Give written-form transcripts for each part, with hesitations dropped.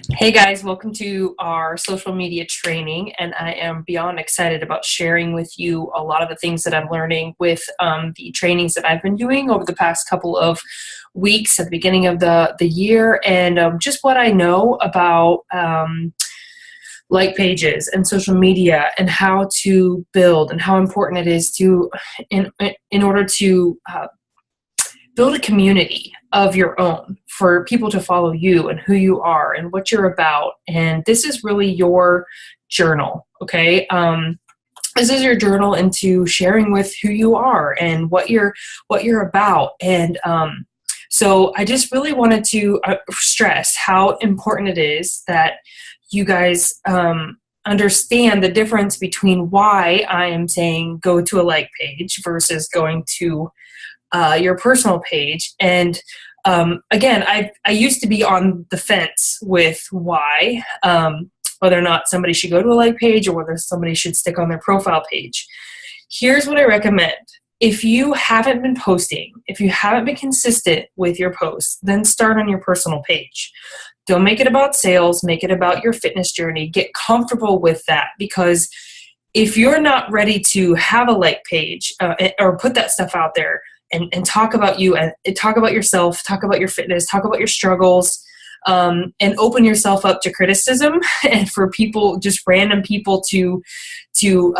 Hey guys, welcome to our social media training, and I am beyond excited about sharing with you a lot of the things that I'm learning with the trainings that I've been doing over the past couple of weeks at the beginning of the year, and just what I know about like pages and social media and how to build and how important it is to in order to build a community of your own for people to follow you and who you are and what you're about. And this is really your journal, okay? This is your journal into sharing with who you are and what you're about. And so I just really wanted to stress how important it is that you guys understand the difference between why I am saying go to a like page versus going to your personal page. And again, I used to be on the fence with why, whether or not somebody should go to a like page or whether somebody should stick on their profile page. Here's what I recommend. If you haven't been posting, if you haven't been consistent with your posts, then start on your personal page. Don't make it about sales, make it about your fitness journey. Get comfortable with that, because if you're not ready to have a like page or put that stuff out there, and talk about you and talk about yourself, talk about your fitness, talk about your struggles, and open yourself up to criticism and for people, just random people to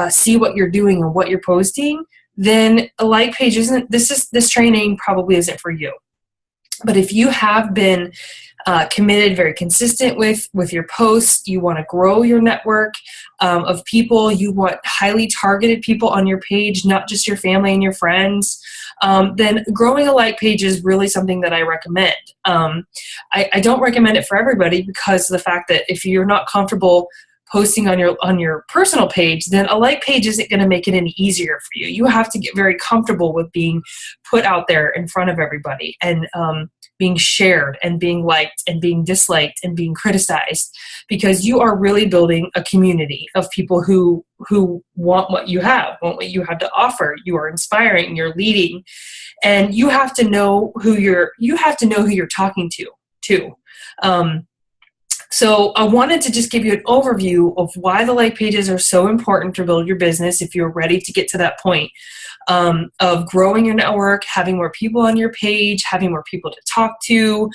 see what you're doing and what you're posting, then a like page this training probably isn't for you. But if you have been committed, very consistent with your posts, you want to grow your network of people, you want highly targeted people on your page, not just your family and your friends, then growing a like page is really something that I recommend. I don't recommend it for everybody because of the fact that if you're not comfortable posting on your personal page, then a like page isn't going to make it any easier for you. You have to get very comfortable with being put out there in front of everybody and being shared and being liked and being disliked and being criticized, because you are really building a community of people who want what you have to offer. You are inspiring, you're leading, and you have to know who you're talking to too. So I wanted to just give you an overview of why the like pages are so important to build your business if you're ready to get to that point of growing your network, having more people on your page, having more people to talk to,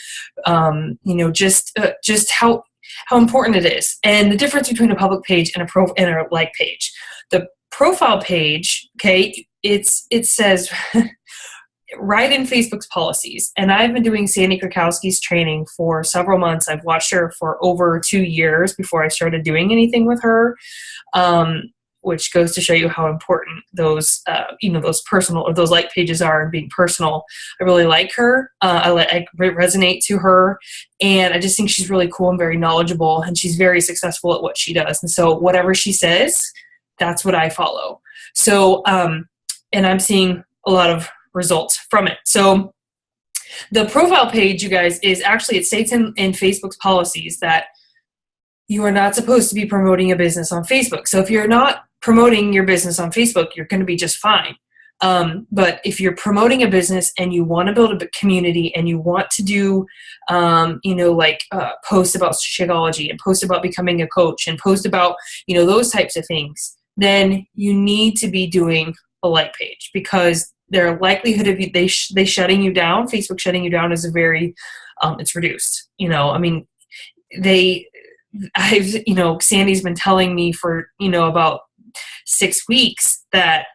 just how important it is. And the difference between a public page and a like page. The profile page, okay, it says right in Facebook's policies. And I've been doing Sandy Krakowski's training for several months. I've watched her for over 2 years before I started doing anything with her, which goes to show you how important those personal or those like pages are and being personal. I really like her. I resonate to her. And I just think she's really cool and very knowledgeable, and she's very successful at what she does. And so whatever she says, that's what I follow. So, and I'm seeing a lot of results from it. So the profile page, you guys, is actually, it states in Facebook's policies that you are not supposed to be promoting a business on Facebook. So if you're not promoting your business on Facebook, you're going to be just fine. But if you're promoting a business and you want to build a community and you want to do, post about Shakeology and post about becoming a coach and post about, those types of things, then you need to be doing a like page, because their likelihood of they shutting you down, Facebook shutting you down, is a very, it's reduced. Sandy's been telling me for, about 6 weeks that,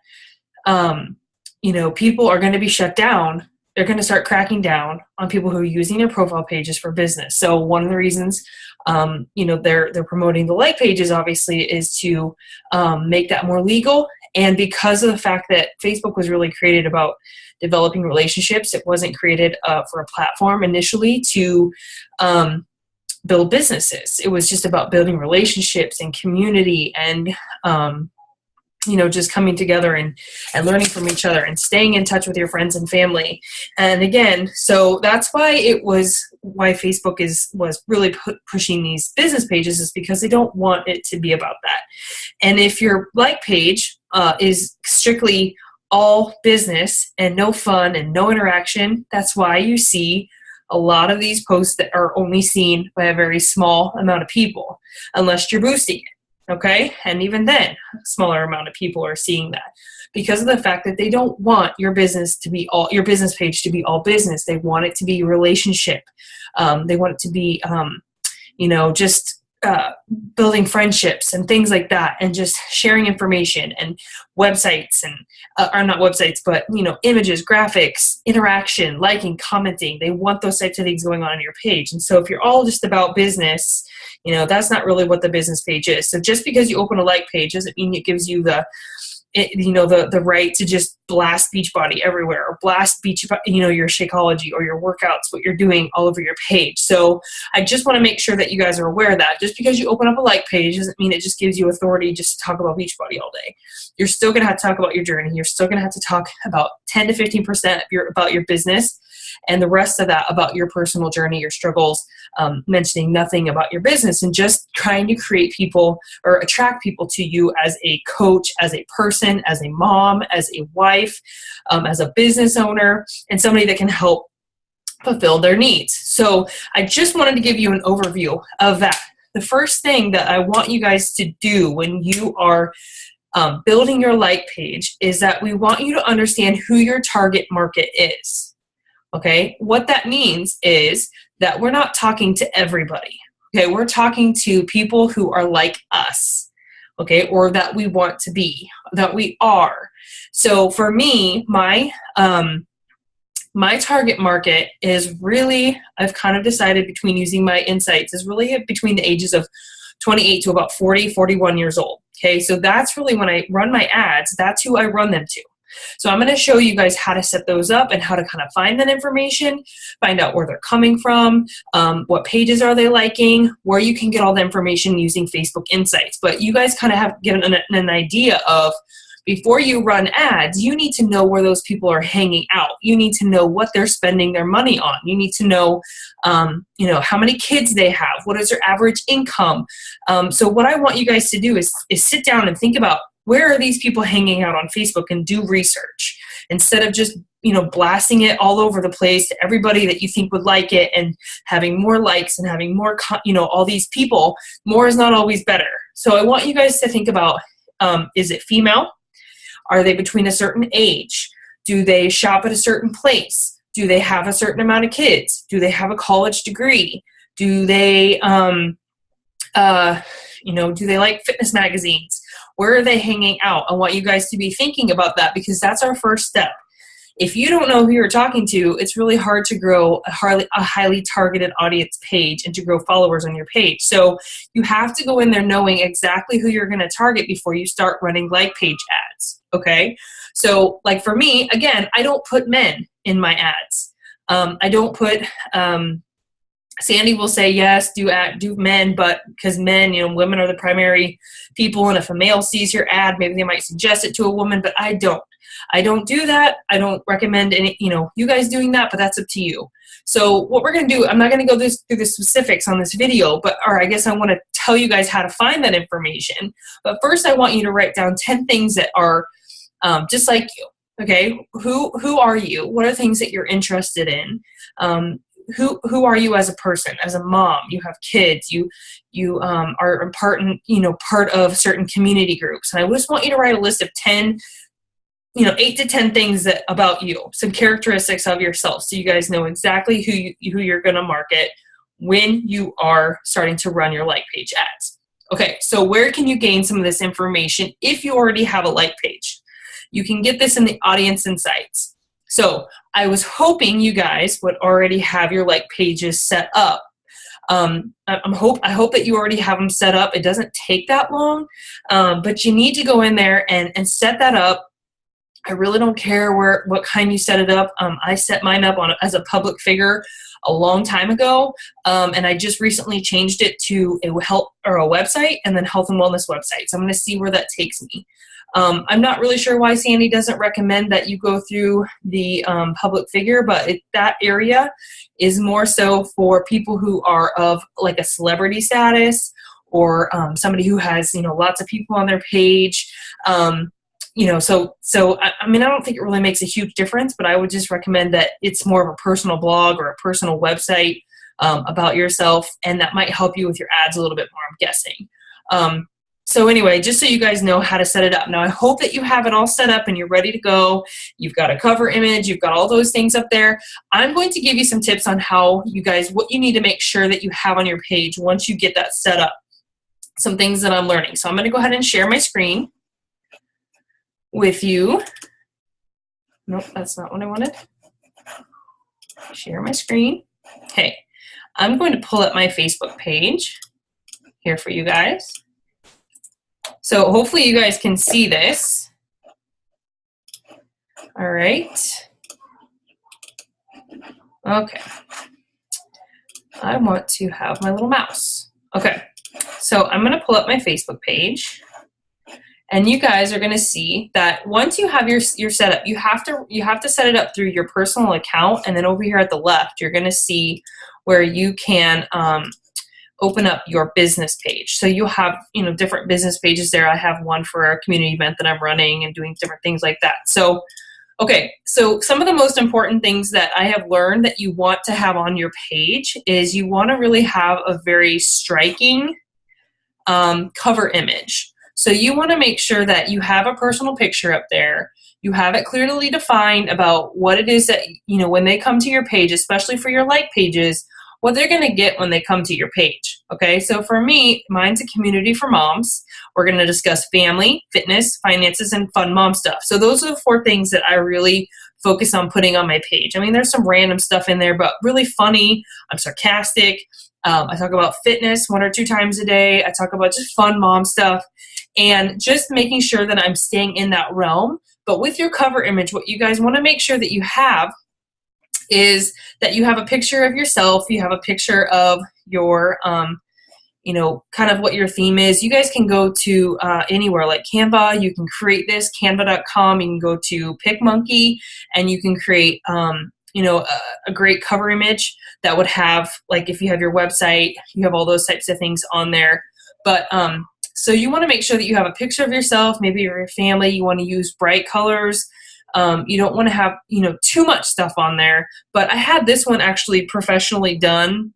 people are going to be shut down. They're going to start cracking down on people who are using their profile pages for business. So one of the reasons, they're promoting the like pages, obviously, is to make that more legal. And because of the fact that Facebook was really created about developing relationships, it wasn't created for a platform initially to build businesses. It was just about building relationships and community and, just coming together and learning from each other and staying in touch with your friends and family. And again, so that's why Facebook was really pushing these business pages, is because they don't want it to be about that. And if your like page is strictly all business and no fun and no interaction, that's why you see a lot of these posts that are only seen by a very small amount of people, unless you're boosting it, okay? And even then, a smaller amount of people are seeing that because of the fact that they don't want your business page to be all business. They want it to be relationship. They want it to be, just building friendships and things like that, and just sharing information and websites and are not websites, but images, graphics, interaction, liking, commenting. They want those types of things going on your page. And so if you're all just about business, that's not really what the business page is. So just because you open a like page doesn't mean it gives you the right to just blast Beachbody everywhere, or blast your Shakeology or your workouts, what you're doing all over your page. So I just want to make sure that you guys are aware of that. Just because you open up a like page doesn't mean it just gives you authority just to talk about Beachbody all day. You're still going to have to talk about your journey. You're still going to have to talk about 10 to 15% about your business, and the rest of that about your personal journey, your struggles, mentioning nothing about your business, and just trying to create people or attract people to you as a coach, as a person, as a mom, as a wife, as a business owner, and somebody that can help fulfill their needs. So I just wanted to give you an overview of that. The first thing that I want you guys to do when you are building your like page is that we want you to understand who your target market is. Okay, what that means is that we're not talking to everybody. Okay, we're talking to people who are like us, okay, or that we want to be, that we are. So for me, my target market is really, I've kind of decided between using my insights, is really between the ages of 28 to about 40, 41 years old. Okay, so that's really when I run my ads, that's who I run them to. So I'm going to show you guys how to set those up and how to kind of find that information, find out where they're coming from, what pages are they liking, where you can get all the information using Facebook Insights. But you guys kind of have given an idea of, before you run ads, you need to know where those people are hanging out. You need to know what they're spending their money on. You need to know, how many kids they have. What is their average income? So what I want you guys to do is sit down and think about, where are these people hanging out on Facebook, and do research instead of just, blasting it all over the place to everybody that you think would like it and having more likes and having more, all these people. More is not always better. So I want you guys to think about, is it female? Are they between a certain age? Do they shop at a certain place? Do they have a certain amount of kids? Do they have a college degree? Do they, do they like fitness magazines? Where are they hanging out? I want you guys to be thinking about that, because that's our first step. If you don't know who you're talking to, it's really hard to grow a highly targeted audience page and to grow followers on your page. So you have to go in there knowing exactly who you're going to target before you start running like page ads. Okay. So like for me, again, I don't put men in my ads. I don't put, Sandy will say, yes, do men, but because men, women are the primary people. And if a male sees your ad, maybe they might suggest it to a woman, but I don't do that. I don't recommend any, you guys doing that, but that's up to you. So what we're going to do, I'm not going to go through the specifics on this video, or I guess I want to tell you guys how to find that information. But first I want you to write down 10 things that are just like you. Okay. Who are you? What are things that you're interested in? Who are you as a person, as a mom? You have kids. You are part of certain community groups. And I just want you to write a list of 10, 8 to 10 things about you, some characteristics of yourself, so you guys know exactly who you're going to market when you are starting to run your like page ads. Okay, so where can you gain some of this information if you already have a like page? You can get this in the audience insights. So I was hoping you guys would already have your like pages set up. I hope that you already have them set up. It doesn't take that long, but you need to go in there and set that up. I really don't care what kind you set it up. I set mine up as a public figure a long time ago, and I just recently changed it to a website, and then health and wellness website. So I'm going to see where that takes me. I'm not really sure why Sandy doesn't recommend that you go through the public figure, but that area is more so for people who are of like a celebrity status, or somebody who has lots of people on their page. I mean, I don't think it really makes a huge difference, but I would just recommend that it's more of a personal blog or a personal website about yourself, and that might help you with your ads a little bit more, I'm guessing. So anyway, just so you guys know how to set it up. Now, I hope that you have it all set up and you're ready to go. You've got a cover image. You've got all those things up there. I'm going to give you some tips on how what you need to make sure that you have on your page once you get that set up. Some things that I'm learning. So I'm going to go ahead and share my screen with you. Nope, that's not what I wanted. Share my screen. Okay, I'm going to pull up my Facebook page here for you guys. So hopefully you guys can see this. All right. Okay. I want to have my little mouse. Okay. So I'm going to pull up my Facebook page. And you guys are going to see that once you have your setup, you have to set it up through your personal account, and then over here at the left, you're going to see where you can open up your business page. So you'll have different business pages there. I have one for a community event that I'm running and doing different things like that. So okay, so some of the most important things that I have learned that you want to have on your page is you want to really have a very striking cover image. So you want to make sure that you have a personal picture up there. You have it clearly defined about what it is that, when they come to your page, especially for your like pages, what they're going to get when they come to your page. Okay, so for me, mine's a community for moms. We're going to discuss family, fitness, finances, and fun mom stuff. So those are the 4 things that I really focus on putting on my page. I mean, there's some random stuff in there, but really funny. I'm sarcastic. I talk about fitness 1 or 2 times a day. I talk about just fun mom stuff, and just making sure that I'm staying in that realm. But with your cover image, what you guys want to make sure that you have is that you have a picture of yourself, you have a picture of your, kind of what your theme is. You guys can go to anywhere like Canva. You can create this, canva.com. You can go to PicMonkey, and you can create, a great cover image that would have, like, if you have your website, you have all those types of things on there. But so you want to make sure that you have a picture of yourself, maybe your family. You want to use bright colors. You don't want to have, too much stuff on there. But I had this one actually professionally done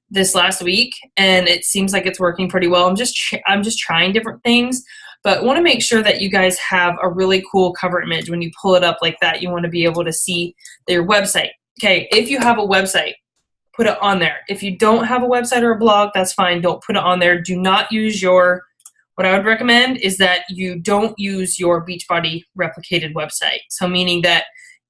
this last week, and it seems like it's working pretty well. I'm just trying different things, but want to make sure that you guys have a really cool cover image. When you pull it up like that, you want to be able to see their website. Okay, if you have a website, put it on there. If you don't have a website or a blog, that's fine. Don't put it on there. Do not use what I would recommend is that you don't use your Beachbody replicated website. So meaning that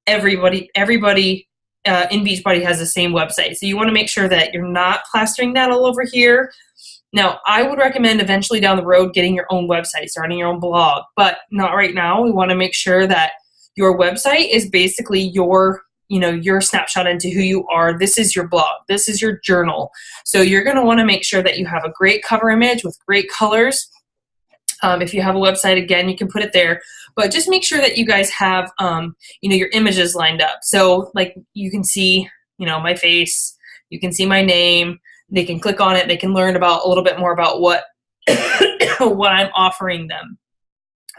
everybody in Beachbody has the same website. So you want to make sure that you're not plastering that all over here. Now, I would recommend eventually down the road getting your own website, starting your own blog, but not right now. We want to make sure that your website is basically your snapshot into who you are. This is your blog. This is your journal. So you're going to want to make sure that you have a great cover image with great colors. If you have a website, again, you can put it there. But just make sure that you guys have, your images lined up. So, like, you can see, my face. You can see my name. They can click on it. They can learn about a little bit more about what what I'm offering them.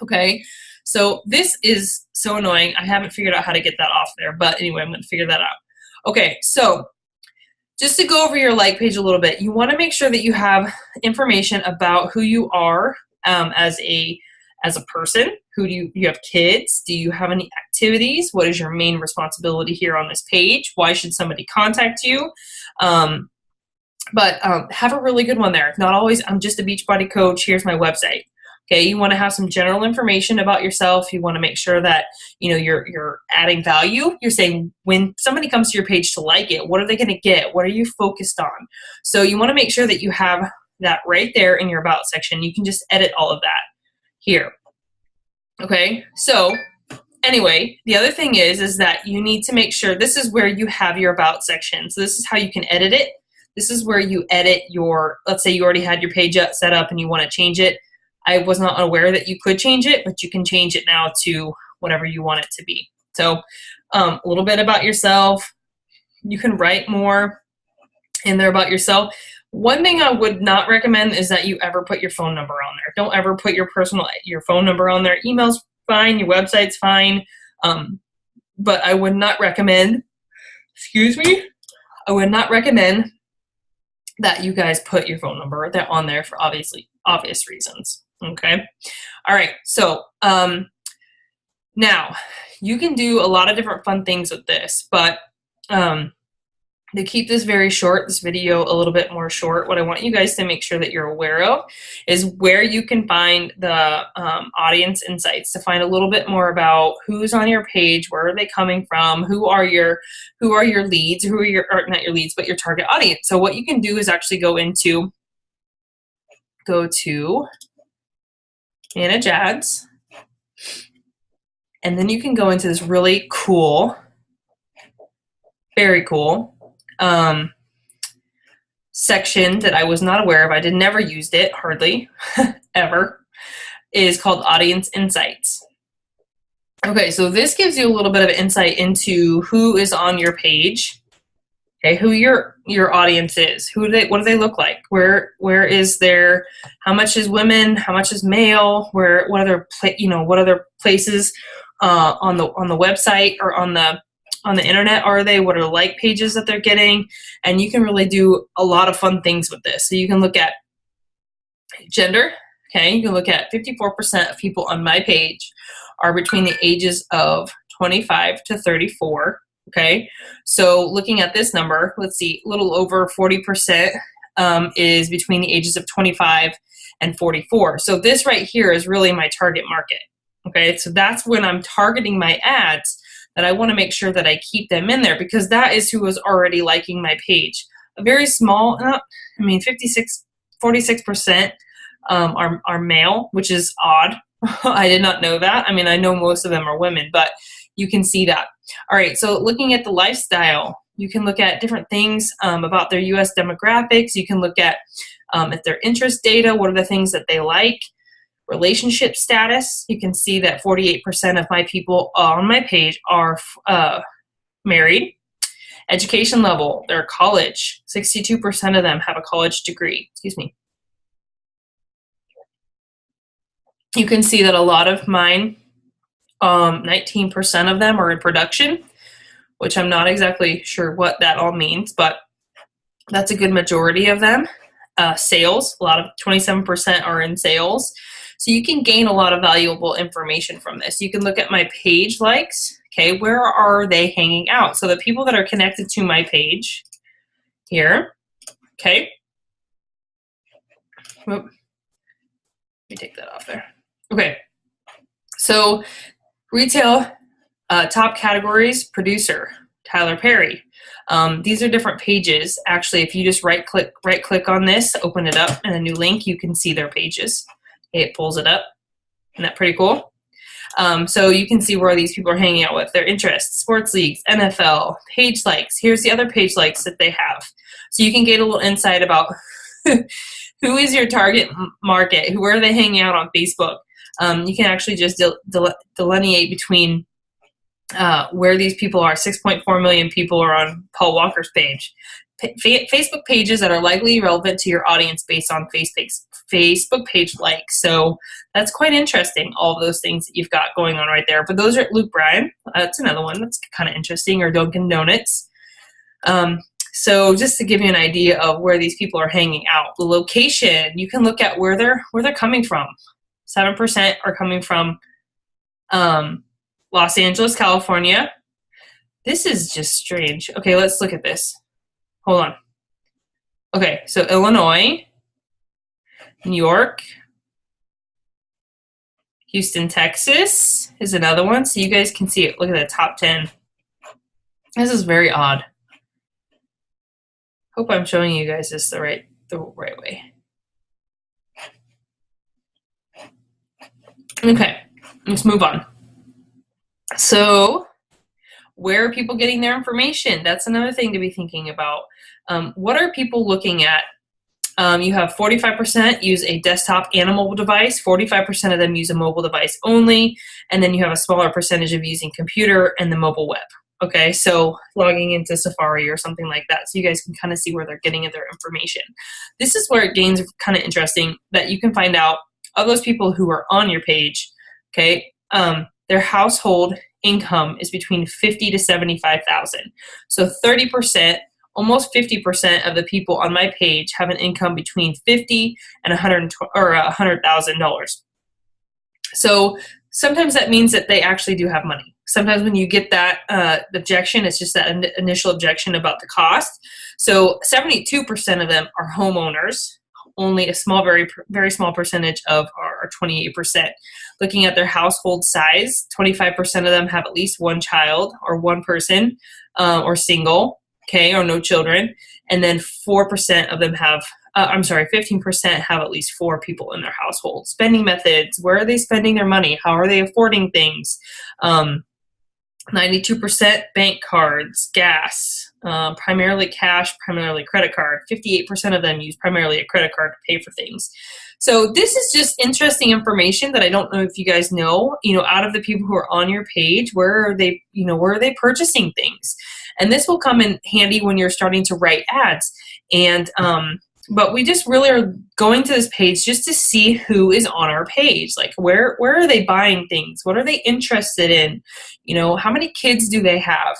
Okay. So this is so annoying. I haven't figured out how to get that off there. But anyway, I'm going to figure that out. Okay. So just to go over your like page a little bit, you want to make sure that you have information about who you are as a person. Who do you have kids? Do you have any activities? What is your main responsibility here on this page? Why should somebody contact you? But have a really good one there. If not always, I'm just a Beachbody coach. Here's my website. Okay, you want to have some general information about yourself. You want to make sure that you're adding value. You're saying when somebody comes to your page to like it, what are they going to get? What are you focused on? So you want to make sure that you have that right there in your about section. You can just edit all of that here. Okay, so anyway, the other thing is that you need to make sure this is where you have your about section. So this is how you can edit it. This is where you edit let's say you already had your page set up and you want to change it. I was not aware that you could change it, but you can change it now to whatever you want it to be. So a little bit about yourself. You can write more in there about yourself. One thing I would not recommend is that you ever put your phone number on there. Don't ever put your phone number on there. Email's fine, your website's fine, but I would not recommend, I would not recommend that you guys put your phone number on there for obvious reasons. Okay. All right. So now you can do a lot of different fun things with this, but to keep this very short, this video a little bit more short, what I want you guys to make sure that you're aware of is where you can find the audience insights, to find a little bit more about who's on your page, where are they coming from, who are your leads, or not your leads, but your target audience. So what you can do is actually go to Manage Ads, and then you can go into this really cool, very cool section that I was not aware of. I never used it, hardly ever, is called Audience Insights. Okay, so this gives you a little bit of insight into who is on your page, okay, who your audience is, what do they look like, where is their, how much is women, how much is male, what other places on the website or on the internet are they, what are the like pages that they're getting, and you can really do a lot of fun things with this. So you can look at gender, okay, you can look at 54% of people on my page are between the ages of 25 to 34, okay, so looking at this number, let's see, a little over 40% is between the ages of 25 and 44. So this right here is really my target market, okay, so that's when I'm targeting my ads, that I want to make sure that I keep them in there, because that is who is already liking my page. A very small, 46% are male, which is odd. I did not know that. I mean, I know most of them are women, but you can see that. All right, so looking at the lifestyle, you can look at different things about their US demographics. You can look at if their interest data, what are the things that they like. Relationship status, you can see that 48% of my people on my page are married. Education level, they're college. 62% of them have a college degree. Excuse me. You can see that a lot of mine, 19% of them are in production, which I'm not exactly sure what that all means, but that's a good majority of them. Sales, a lot of 27% are in sales. So you can gain a lot of valuable information from this. You can look at my page likes. Okay, where are they hanging out? So the people that are connected to my page here, okay. Whoop. Let me take that off there. Okay, so retail, top categories, producer, Tyler Perry. These are different pages. Actually, if you just right click on this, open it up in a new link, you can see their pages. It pulls it up. Isn't that pretty cool? So you can see where these people are hanging out with, their interests, sports leagues, NFL, page likes. Here's the other page likes that they have. So you can get a little insight about who is your target market, who are they hanging out on Facebook. You can actually just delineate between where these people are. 6.4 million people are on Paul Walker's page. Facebook pages that are likely relevant to your audience based on Facebook page likes. So that's quite interesting, all of those things that you've got going on right there. But those are Luke Bryan. That's another one that's kind of interesting, or Dunkin' Donuts. So just to give you an idea of where these people are hanging out. The location, you can look at where they're coming from. 7% are coming from Los Angeles, California. This is just strange. Okay, let's look at this. Hold on. Okay, so Illinois, New York, Houston, Texas is another one. So you guys can see it. Look at the top 10. This is very odd. Hope I'm showing you guys this the right way. Okay, let's move on. So where are people getting their information? That's another thing to be thinking about. What are people looking at? You have 45% use a desktop and a mobile device. 45% of them use a mobile device only. And then you have a smaller percentage of using computer and the mobile web. Okay, so logging into Safari or something like that, so you guys can kind of see where they're getting their information. This is where it gains kind of interesting, that you can find out of those people who are on your page, okay, their household income is between 50 to 75,000. So 30%, almost 50% of the people on my page have an income between 50 and 100 or $100,000. So sometimes that means that they actually do have money. Sometimes when you get that objection, it's just that initial objection about the cost. So 72% of them are homeowners. Only a small, very small percentage of are 28%. Looking at their household size, 25% of them have at least one child or one person or single, okay, or no children. And then 4% of them have 15% have at least 4 people in their household. Spending methods, where are they spending their money? How are they affording things? 92% bank cards, gas, primarily cash, primarily credit card. 58% of them use primarily a credit card to pay for things. So this is just interesting information that I don't know if you guys know, out of the people who are on your page, where are they purchasing things? And this will come in handy when you're starting to write ads. And, but we just really are going to this page just to see who is on our page. Like where are they buying things? What are they interested in? How many kids do they have?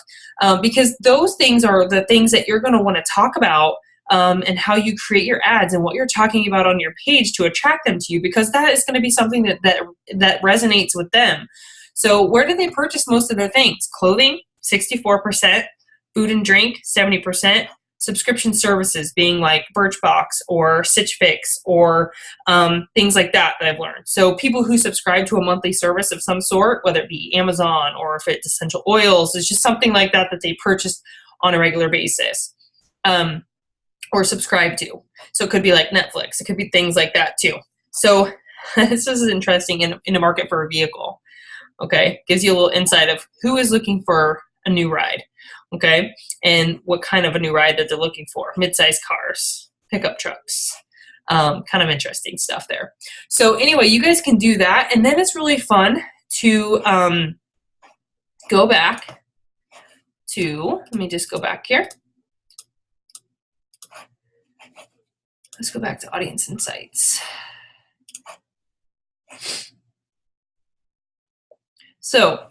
Because those things are the things that you're going to want to talk about, and how you create your ads and what you're talking about on your page to attract them to you, because that is going to be something that resonates with them. So where do they purchase most of their things? Clothing, 64%, food and drink, 70%, subscription services being like Birchbox or Stitch Fix or things like that I've learned. So people who subscribe to a monthly service of some sort, whether it be Amazon or if it's essential oils, it's just something like that they purchase on a regular basis, or subscribe to. So it could be like Netflix. It could be things like that too. So this is interesting in a market for a vehicle. Okay, gives you a little insight of who is looking for a new ride. Okay, and what kind of a new ride that they're looking for. Mid-sized cars, pickup trucks, kind of interesting stuff there. So anyway, you guys can do that, and then it's really fun to go back to, let me just go back here. Let's go back to Audience Insights. So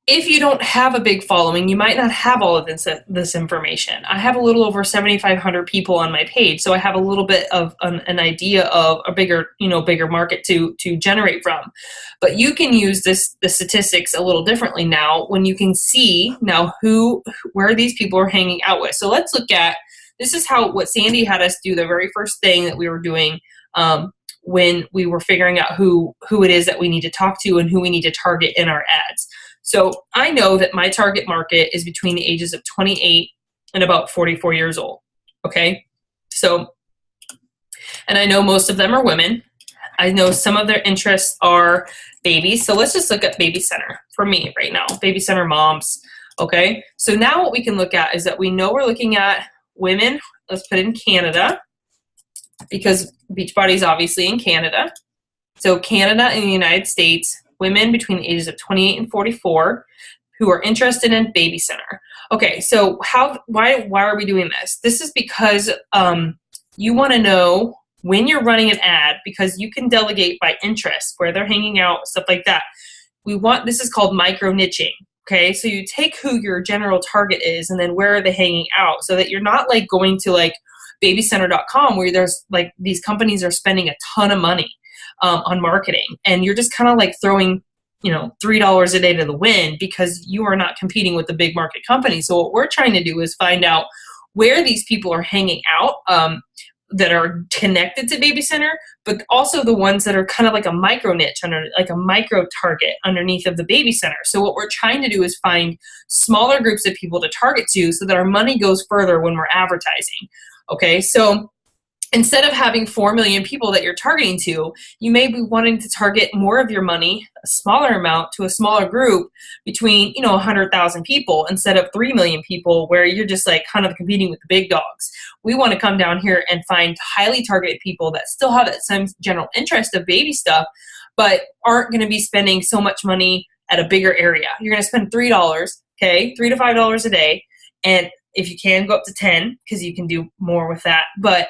if you don't have a big following, you might not have all of this information. I have a little over 7,500 people on my page, so I have a little bit of an idea of a bigger market to generate from. But you can use the statistics a little differently now when you can see now where these people are hanging out with. So let's look at, this is what Sandy had us do the very first thing that we were doing when we were figuring out who it is that we need to talk to and who we need to target in our ads. So I know that my target market is between the ages of 28 and about 44 years old. Okay. So, and I know most of them are women. I know some of their interests are babies. So let's just look at Baby Center for me right now, Baby Center moms. Okay. So now what we can look at is that we know we're looking at women. Let's put in Canada, because Beachbody is obviously in Canada. So Canada and the United States, women between the ages of 28 and 44 who are interested in Baby Center. Okay, so why are we doing this? This is because you want to know when you're running an ad, because you can delegate by interest, where they're hanging out, stuff like that. This is called micro niching. Okay, so you take who your general target is and then where are they hanging out, so that you're not like going to like babycenter.com where there's like these companies are spending a ton of money on marketing, and you're just kind of like throwing $3 a day to the wind because you are not competing with the big market companies. So what we're trying to do is find out where these people are hanging out that are connected to Baby Center, but also the ones that are kind of like a micro niche, like a micro target underneath of the Baby Center. So what we're trying to do is find smaller groups of people to target to so that our money goes further when we're advertising. Okay, so instead of having 4 million people that you're targeting to, you may be wanting to target more of your money, a smaller amount, to a smaller group between 100,000 people instead of 3 million people, where you're just like kind of competing with the big dogs. We want to come down here and find highly targeted people that still have that same general interest of baby stuff, but aren't going to be spending so much money at a bigger area. You're going to spend $3, okay, $3 to $5 a day. And if you can, go up to 10 because you can do more with that. But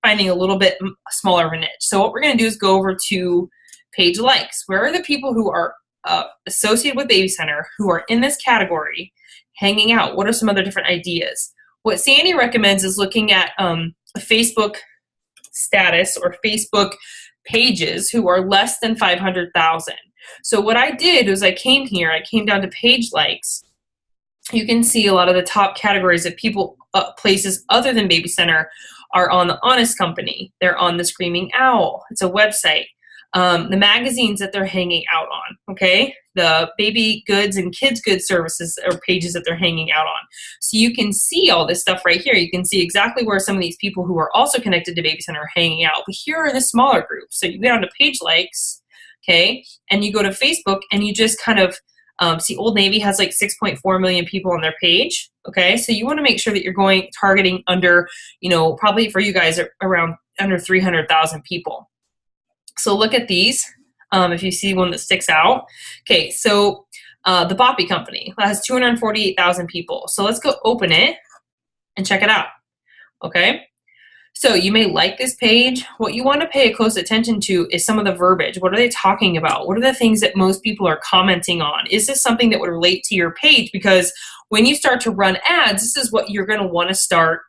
finding a little bit smaller of a niche. So what we're going to do is go over to page likes. Where are the people who are associated with Baby Center who are in this category hanging out? What are some other different ideas? What Sandy recommends is looking at a Facebook status or Facebook pages who are less than 500,000. So what I did was I came down to page likes. You can see a lot of the top categories of people, places other than Baby Center are on The Honest Company. They're on The Screaming Owl. It's a website. The magazines that they're hanging out on, okay? The baby goods and kids goods services or pages that they're hanging out on. So you can see all this stuff right here. You can see exactly where some of these people who are also connected to Baby Center are hanging out. But here are the smaller groups. So you go down to page likes, okay? And you go to Facebook and you just kind of see Old Navy has like 6.4 million people on their page, okay? So you want to make sure that you're targeting under, probably for you guys around under 300,000 people. So look at these, if you see one that sticks out. Okay, so the Boppy Company that has 248,000 people. So let's go open it and check it out, okay? So you may like this page. What you want to pay close attention to is some of the verbiage. What are they talking about? What are the things that most people are commenting on? Is this something that would relate to your page? Because when you start to run ads, this is what you're going to want to start,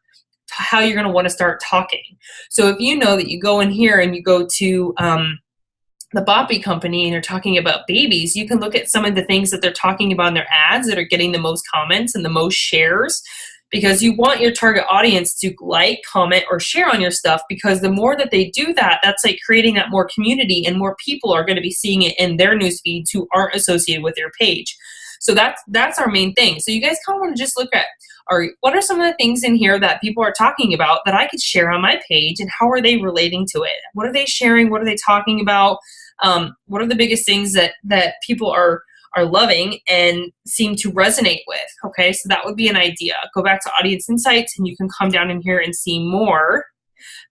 how you're going to want to start talking. So if you know that you go in here and you go to the Boppy Company and they're talking about babies, you can look at some of the things that they're talking about in their ads that are getting the most comments and the most shares, because you want your target audience to like, comment, or share on your stuff, because the more that they do that, that's like creating that more community and more people are going to be seeing it in their news feeds who aren't associated with your page. So that's our main thing. So you guys kind of want to just look at, all right, what are some of the things in here that people are talking about that I could share on my page, and how are they relating to it? What are they sharing? What are they talking about? What are the biggest things that people are loving and seem to resonate with? Okay, so that would be an idea. Go back to Audience Insights and you can come down in here and see more.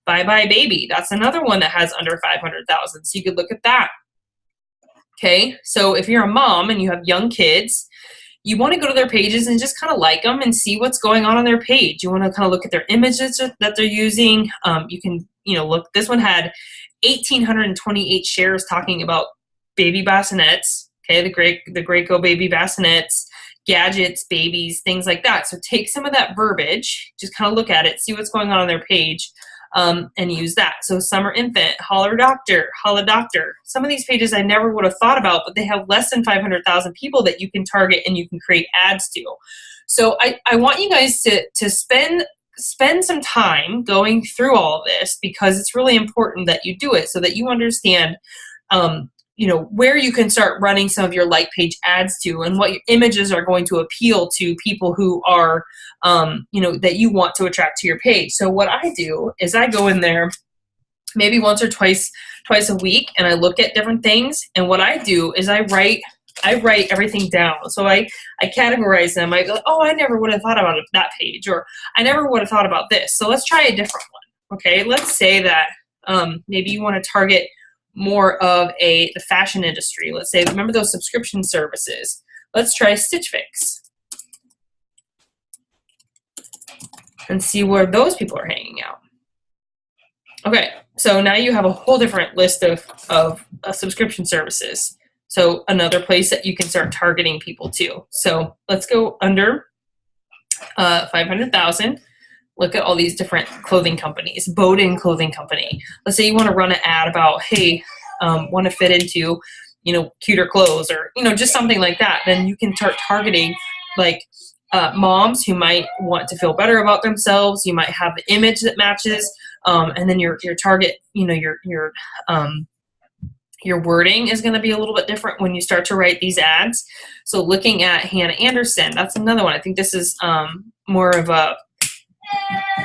Bye Bye Baby. That's another one that has under 500,000. So you could look at that. Okay, so if you're a mom and you have young kids, you want to go to their pages and just kind of like them and see what's going on their page. You want to kind of look at their images that they're using. You can, look, this one had 1,828 shares talking about baby bassinets, okay, the Graco baby bassinets, gadgets, babies, things like that. So take some of that verbiage, just kind of look at it, see what's going on their page, and use that. So Summer Infant, Holla Doctor. Some of these pages I never would have thought about, but they have less than 500,000 people that you can target and you can create ads to. So I want you guys to spend some time going through all of this, because it's really important that you do it so that you understand where you can start running some of your like page ads to, and what your images are going to appeal to people who are, that you want to attract to your page. So what I do is I go in there maybe once or twice a week and I look at different things. And what I do is I write everything down. So I categorize them. I go, oh, I never would have thought about that page, or I never would have thought about this. So let's try a different one. Okay, let's say that maybe you want to target more of the fashion industry. Let's say, remember those subscription services? Let's try Stitch Fix and see where those people are hanging out. Okay, so now you have a whole different list of subscription services. So another place that you can start targeting people to. So let's go under 500,000. Look at all these different clothing companies. Bowden Clothing Company. Let's say you want to run an ad about, hey, want to fit into, cuter clothes, or, just something like that. Then you can start targeting like moms who might want to feel better about themselves. You might have the image that matches, and then your target, your wording is going to be a little bit different when you start to write these ads. So looking at Hannah Anderson, that's another one. I think this is more of a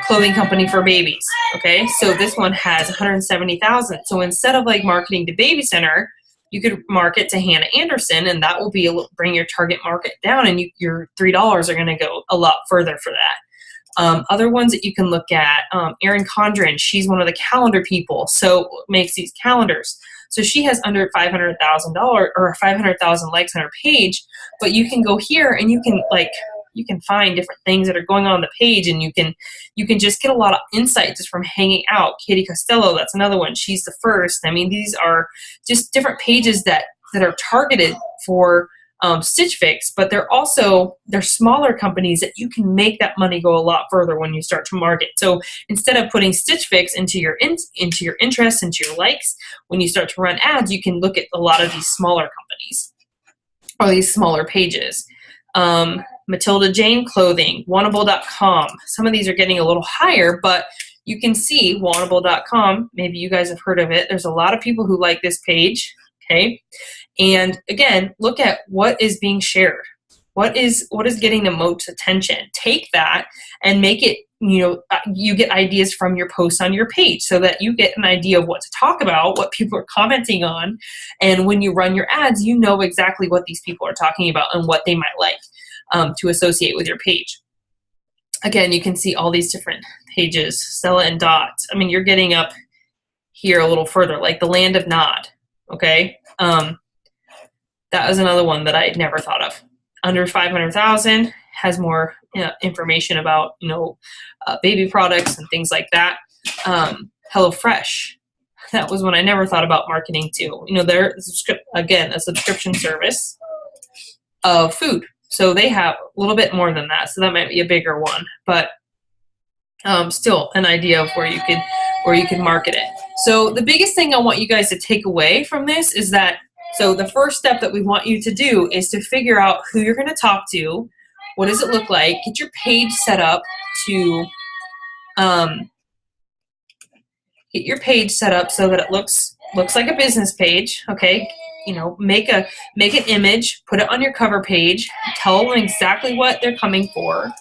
clothing company for babies. Okay, so this one has 170,000. So instead of like marketing to Baby Center, you could market to Hannah Anderson, and that will bring your target market down, and your $3 are going to go a lot further for that. Other ones that you can look at, Erin Condren, she's one of the calendar people, so makes these calendars. So she has under $500,000 or 500,000 likes on her page, but you can go here and you can find different things that are going on the page, and you can just get a lot of insight just from hanging out. Katie Costello, that's another one. She's the first. I mean, these are just different pages that are targeted for Stitch Fix, but they're smaller companies that you can make that money go a lot further when you start to market. So instead of putting Stitch Fix into your interests, into your likes, when you start to run ads, you can look at a lot of these smaller companies or these smaller pages. Matilda Jane Clothing, Wannable.com. Some of these are getting a little higher, but you can see Wannable.com. Maybe you guys have heard of it. There's a lot of people who like this page. Okay. And again, look at what is being shared. What is getting the most attention? Take that and make it, you get ideas from your posts on your page so that you get an idea of what to talk about, what people are commenting on. And when you run your ads, you know exactly what these people are talking about and what they might like to associate with your page. Again, you can see all these different pages, Stella and Dot. I mean, you're getting up here a little further, like the Land of Nod. Okay. That was another one that I had never thought of. Under 500,000 has more information about, baby products and things like that. HelloFresh. That was one I never thought about marketing to. They're, again, a subscription service of food. So they have a little bit more than that. So that might be a bigger one, but still an idea of where you could market it. So the biggest thing I want you guys to take away from this is that, so the first step that we want you to do is to figure out who you're going to talk to. What does it look like? Get your page set up to, get your page set up so that it looks like a business page. Okay. Make an image, put it on your cover page, tell them exactly what they're coming for.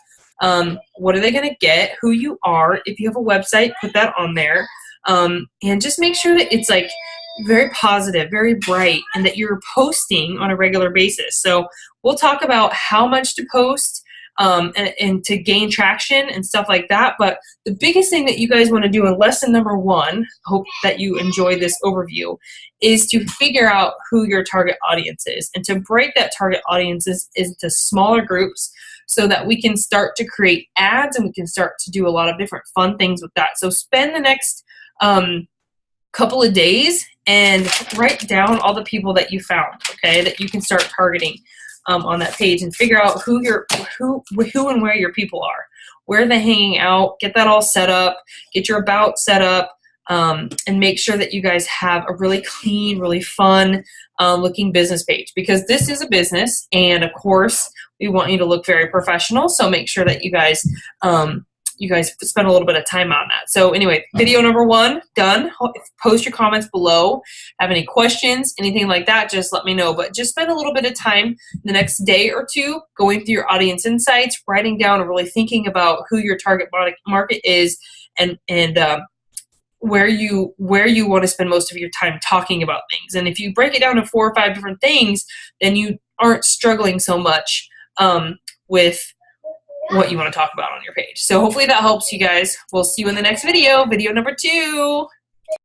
What are they going to get? Who you are. If you have a website, put that on there. And just make sure that it's like very positive, very bright, and that you're posting on a regular basis. So we'll talk about how much to post and to gain traction and stuff like that. But the biggest thing that you guys want to do in lesson number 1, hope that you enjoy this overview, is to figure out who your target audience is and to break that target audiences into smaller groups so that we can start to create ads and we can start to do a lot of different fun things with that. So spend the next couple of days and write down all the people that you found, okay, that you can start targeting on that page, and figure out who and where your people are, where they're hanging out. Get that all set up, get your about set up, and make sure that you guys have a really clean, really fun looking business page, because this is a business, and of course we want you to look very professional. So make sure that you guys spend a little bit of time on that. So anyway, video number 1 done. Post your comments below. Have any questions, anything like that, just let me know. But just spend a little bit of time the next day or 2 going through your audience insights, writing down and really thinking about who your target market is, and where you want to spend most of your time talking about things. And if you break it down to 4 or 5 different things, then you aren't struggling so much with what you want to talk about on your page. So hopefully that helps you guys. We'll see you in the next video, video number 2.